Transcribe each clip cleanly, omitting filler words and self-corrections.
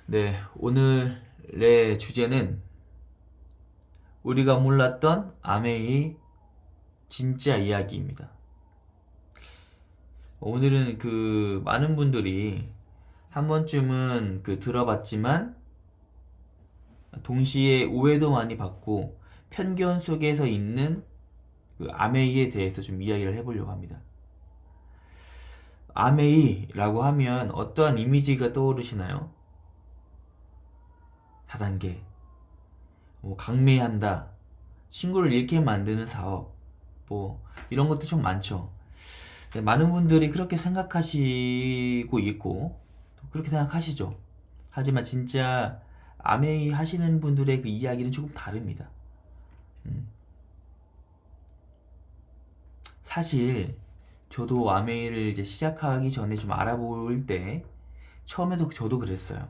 네, 오늘의 주제는 우리가 몰랐던 아메이 진짜 이야기입니다. 오늘은 많은 분들이 한 번쯤은 들어봤지만 동시에 오해도 많이 받고 편견 속에서 있는 아메이에 대해서 좀 이야기를 해보려고 합니다. 아메이라고 하면 어떠한 이미지가 떠오르시나요? 다단계, 강매한다, 친구를 잃게 만드는 사업, 이런 것도 좀 많죠. 많은 분들이 그렇게 생각하시고 있고, 또 그렇게 생각하시죠. 하지만 진짜 아메이 하시는 분들의 그 이야기는 조금 다릅니다. 음. 사실, 저도 아메이를 이제 시작하기 전에 좀 알아볼 때, 처음에도 저도 그랬어요.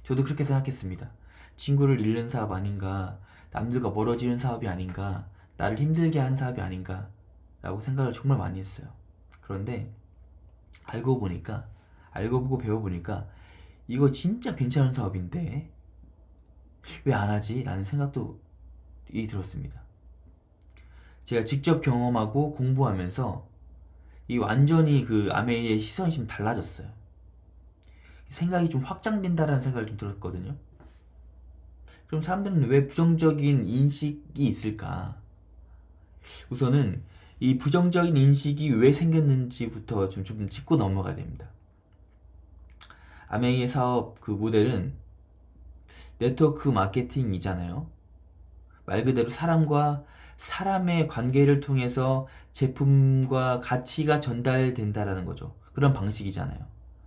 저도 그렇게 생각했습니다. 친구를 잃는 사업 아닌가, 남들과 멀어지는 사업이 아닌가, 나를 힘들게 하는 사업이 아닌가, 라고 생각을 정말 많이 했어요. 그런데, 알고 보고 배워보니까, 이거 진짜 괜찮은 사업인데, 왜 안 하지? 라는 생각도 들었습니다. 제가 직접 경험하고 공부하면서, 이 완전히 아메이의 시선이 좀 달라졌어요. 생각이 좀 확장된다라는 생각을 좀 들었거든요. 그럼 사람들은 왜 부정적인 인식이 있을까? 우선은 이 부정적인 인식이 왜 생겼는지부터 좀 짚고 넘어가야 됩니다. 아메이의 사업 모델은 네트워크 마케팅이잖아요. 말 그대로 사람과 사람의 관계를 통해서 제품과 가치가 전달된다라는 거죠. 그런 방식이잖아요.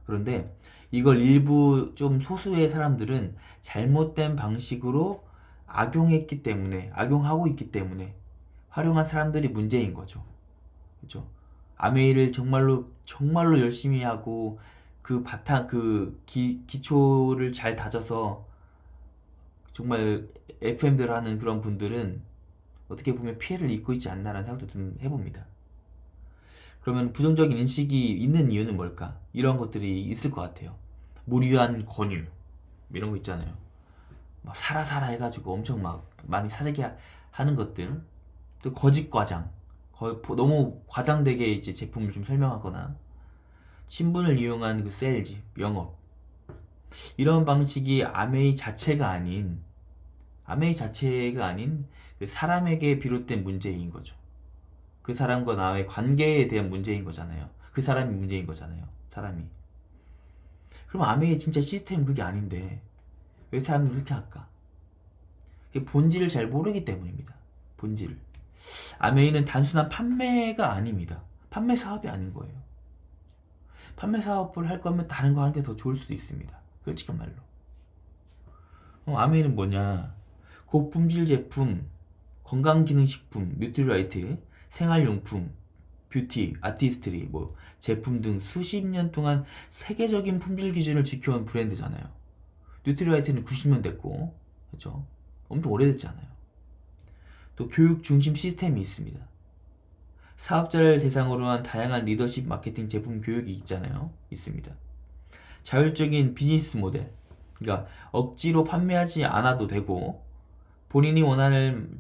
그런데 이걸 일부 좀 소수의 사람들은 잘못된 방식으로 악용하고 있기 때문에 활용한 사람들이 문제인 거죠. 그죠? 아메이를 정말로 열심히 하고 기초를 잘 다져서 정말 FM대로 하는 그런 분들은 어떻게 보면 피해를 입고 있지 않나라는 생각도 좀 해봅니다. 그러면 부정적인 인식이 있는 이유는 뭘까? 이런 것들이 있을 것 같아요. 무리한 권유 이런 거 있잖아요. 막 사라 해가지고 엄청 막 많이 사재기 하는 것들, 또 거짓 과장, 너무 과장되게 이제 제품을 좀 설명하거나 친분을 이용한 세일즈 영업, 이런 방식이 아메이 자체가 아닌 사람에게 비롯된 문제인 거죠. 그 사람과 나의 관계에 대한 문제인 거잖아요. 그 사람이 문제인 거잖아요. 사람이. 그럼 아메이의 진짜 시스템은 그게 아닌데 왜 사람들이 그렇게 할까? 그게 본질을 잘 모르기 때문입니다. 본질을. 아메이는 단순한 판매가 아닙니다. 판매 사업이 아닌 거예요. 판매 사업을 할 거면 다른 거 하는 게 더 좋을 수도 있습니다. 솔직한 말로. 아메이는 뭐냐? 고품질 제품, 건강기능식품, 뉴트리라이트, 생활용품, 뷰티, 아티스트리, 제품 등 수십 년 동안 세계적인 품질 기준을 지켜온 브랜드잖아요. 뉴트리라이트는 90년 됐고, 그렇죠? 엄청 오래됐잖아요. 또 교육 중심 시스템이 있습니다. 사업자를 대상으로 한 다양한 리더십 마케팅 제품 교육이 있습니다. 자율적인 비즈니스 모델, 그러니까 억지로 판매하지 않아도 되고 본인이 원하는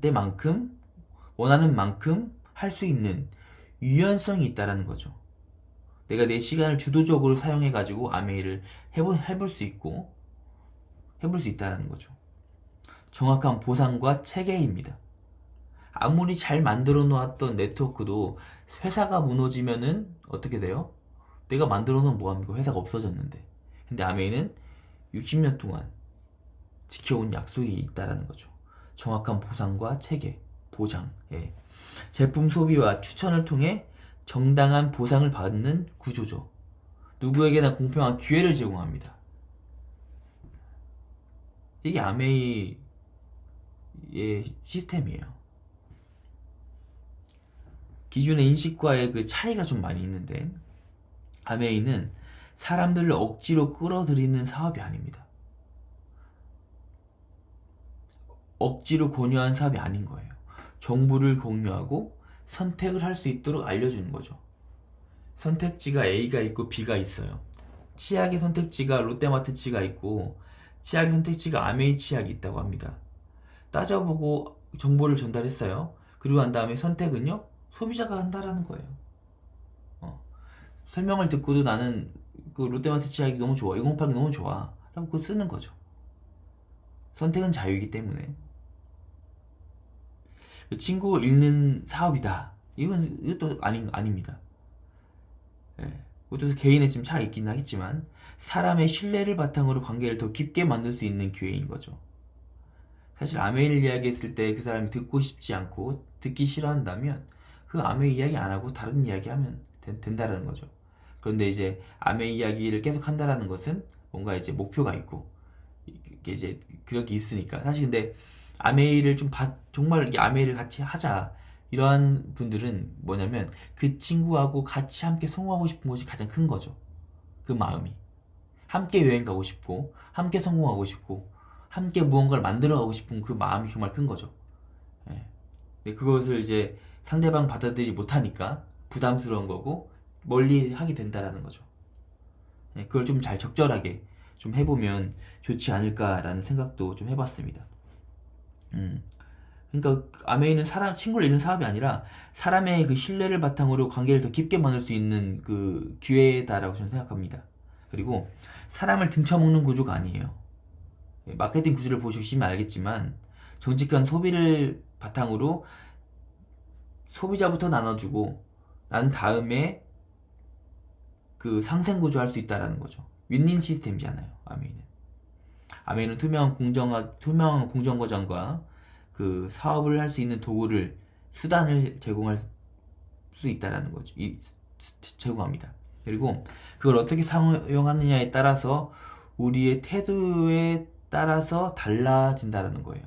만큼 할 수 있는 유연성이 있다라는 거죠. 내가 내 시간을 주도적으로 사용해가지고 아메이를 해볼 수 있다라는 거죠. 정확한 보상과 체계입니다. 아무리 잘 만들어 놓았던 네트워크도 회사가 무너지면은 어떻게 돼요? 내가 만들어 놓은 뭐합니까? 회사가 없어졌는데. 근데 아메이는 60년 동안 지켜온 약속이 있다라는 거죠. 정확한 보상과 체계, 보장. 예. 제품 소비와 추천을 통해 정당한 보상을 받는 구조죠. 누구에게나 공평한 기회를 제공합니다. 이게 아메이의 시스템이에요. 기존의 인식과의 차이가 좀 많이 있는데, 아메이는 사람들을 억지로 끌어들이는 사업이 아닙니다. 억지로 권유한 사업이 아닌 거예요. 정보를 공유하고 선택을 할 수 있도록 알려주는 거죠. 선택지가 A가 있고 B가 있어요. 치약의 선택지가 롯데마트치가 있고 치약의 선택지가 아메이 치약이 있다고 합니다. 따져보고 정보를 전달했어요. 그리고 난 다음에 선택은요, 소비자가 한다라는 거예요. 설명을 듣고도 나는 그 롯데마트 치약이 너무 좋아, 1068이 너무 좋아 라고 그거 쓰는 거죠. 선택은 자유이기 때문에. 친구 잃는 사업이다, 이것도 아닙니다. 예. 그것도 개인의 좀 차가 있긴 하겠지만 사람의 신뢰를 바탕으로 관계를 더 깊게 만들 수 있는 기회인 거죠. 사실 아메이를 이야기했을 때 그 사람이 듣고 싶지 않고 듣기 싫어한다면 그 아메이 이야기 안 하고 다른 이야기 하면 된다라는 거죠. 그런데 이제 아메이 이야기를 계속 한다라는 것은 뭔가 이제 목표가 있고 이게 이제 그런 게 있으니까. 사실 근데 아메이를 정말 이게 아메이를 같이 하자 이러한 분들은 뭐냐면 그 친구하고 같이 함께 성공하고 싶은 것이 가장 큰 거죠. 그 마음이 함께 여행 가고 싶고 함께 성공하고 싶고 함께 무언가를 만들어 가고 싶은 그 마음이 정말 큰 거죠. 예. 근데 그것을 이제 상대방 받아들이지 못하니까 부담스러운 거고 멀리 하게 된다라는 거죠. 예. 그걸 좀 잘 적절하게 좀 해보면 좋지 않을까라는 생각도 좀 해봤습니다. 그러니까 아메이는 친구를 잃는 사업이 아니라 사람의 그 신뢰를 바탕으로 관계를 더 깊게 만들 수 있는 그 기회다라고 저는 생각합니다. 그리고 사람을 등쳐먹는 구조가 아니에요. 마케팅 구조를 보시면 알겠지만 정직한 소비를 바탕으로 소비자부터 나눠주고 난 다음에 그 상생 구조 할 수 있다라는 거죠. 윈윈 시스템이잖아요. 아메이는 투명한 공정 과정과 그 사업을 할 수 있는 도구를 수단을 제공할 수 있다라는 거죠. 제공합니다. 그리고 그걸 어떻게 사용하느냐에 따라서 우리의 태도에 따라서 달라진다라는 거예요.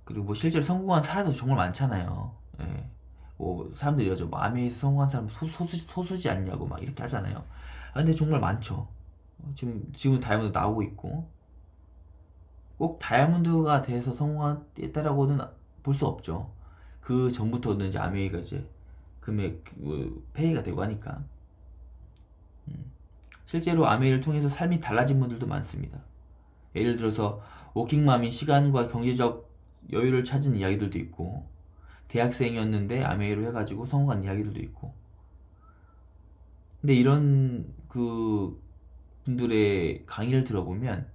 그리고 뭐 실제로 성공한 사례도 정말 많잖아요. 예. 뭐 사람들이 여죠. 뭐 아메이에서 성공한 사람 소수지 않냐고 막 이렇게 하잖아요. 근데 정말 많죠. 지금 다이아몬드 나오고 있고 꼭 다이아몬드가 돼서 성공했다라고는 볼 수 없죠. 그 전부터는 이제 아메이가 이제 금액 페이가 되고 하니까. 실제로 아메이를 통해서 삶이 달라진 분들도 많습니다. 예를 들어서 워킹맘이 시간과 경제적 여유를 찾은 이야기들도 있고, 대학생이었는데 아메이로 해가지고 성공한 이야기들도 있고. 근데 이런 그 분들의 강의를 들어보면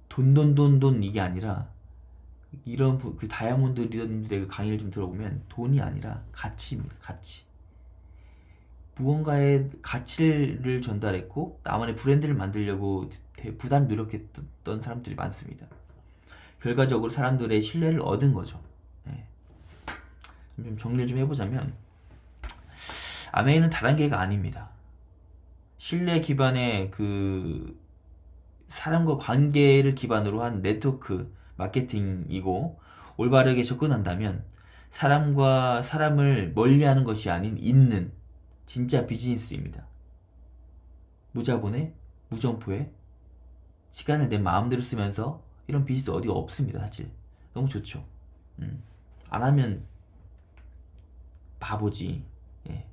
돈 이게 아니라 이런 그 다이아몬드 리더님들의 그 강의를 좀 들어보면 돈이 아니라 가치입니다. 가치. 무언가의 가치를 전달했고 나만의 브랜드를 만들려고 부단 노력했던 사람들이 많습니다. 결과적으로 사람들의 신뢰를 얻은 거죠. 네. 좀 정리를 좀 해보자면 아메이는 다단계가 아닙니다. 신뢰 기반의 그 사람과 관계를 기반으로 한 네트워크 마케팅이고, 올바르게 접근한다면 사람과 사람을 멀리하는 것이 아닌 잇는 진짜 비즈니스입니다. 무자본에 무점포에 시간을 내 마음대로 쓰면서 이런 비즈니스 어디가 없습니다. 사실 너무 좋죠. 안 하면 바보지. 예.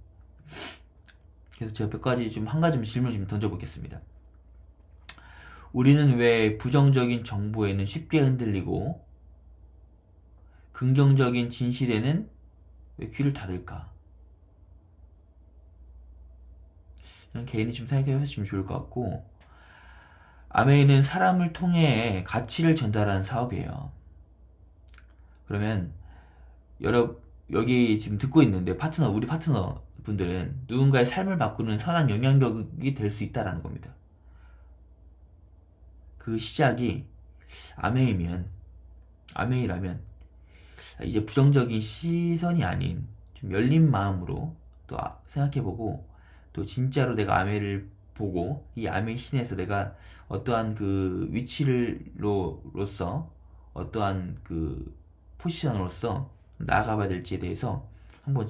그래서 제가 몇 가지 한 가지 질문을 좀 던져보겠습니다. 우리는 왜 부정적인 정보에는 쉽게 흔들리고 긍정적인 진실에는 왜 귀를 닫을까? 그냥 개인이 좀 생각해 보시면 좋을 것 같고, 아메이는 사람을 통해 가치를 전달하는 사업이에요. 그러면 여기 지금 듣고 있는데 우리 파트너 분들은 누군가의 삶을 바꾸는 선한 영향력이 될 수 있다라는 겁니다. 그 시작이 아메이라면 이제 부정적인 시선이 아닌 좀 열린 마음으로 또 생각해보고, 또 진짜로 내가 아메이를 보고 이 아메이 신에서 내가 어떠한 그 위치로서 어떠한 그 포지션으로서 나아가봐야 될지에 대해서 한번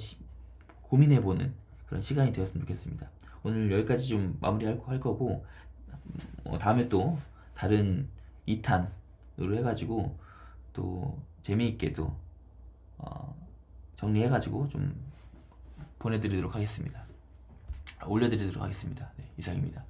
고민해보는 그런 시간이 되었으면 좋겠습니다. 오늘 여기까지 좀 마무리할 거고, 다음에 또 다른 2탄으로 해가지고 또 재미있게도 정리해가지고 좀 올려드리도록 하겠습니다. 네, 이상입니다.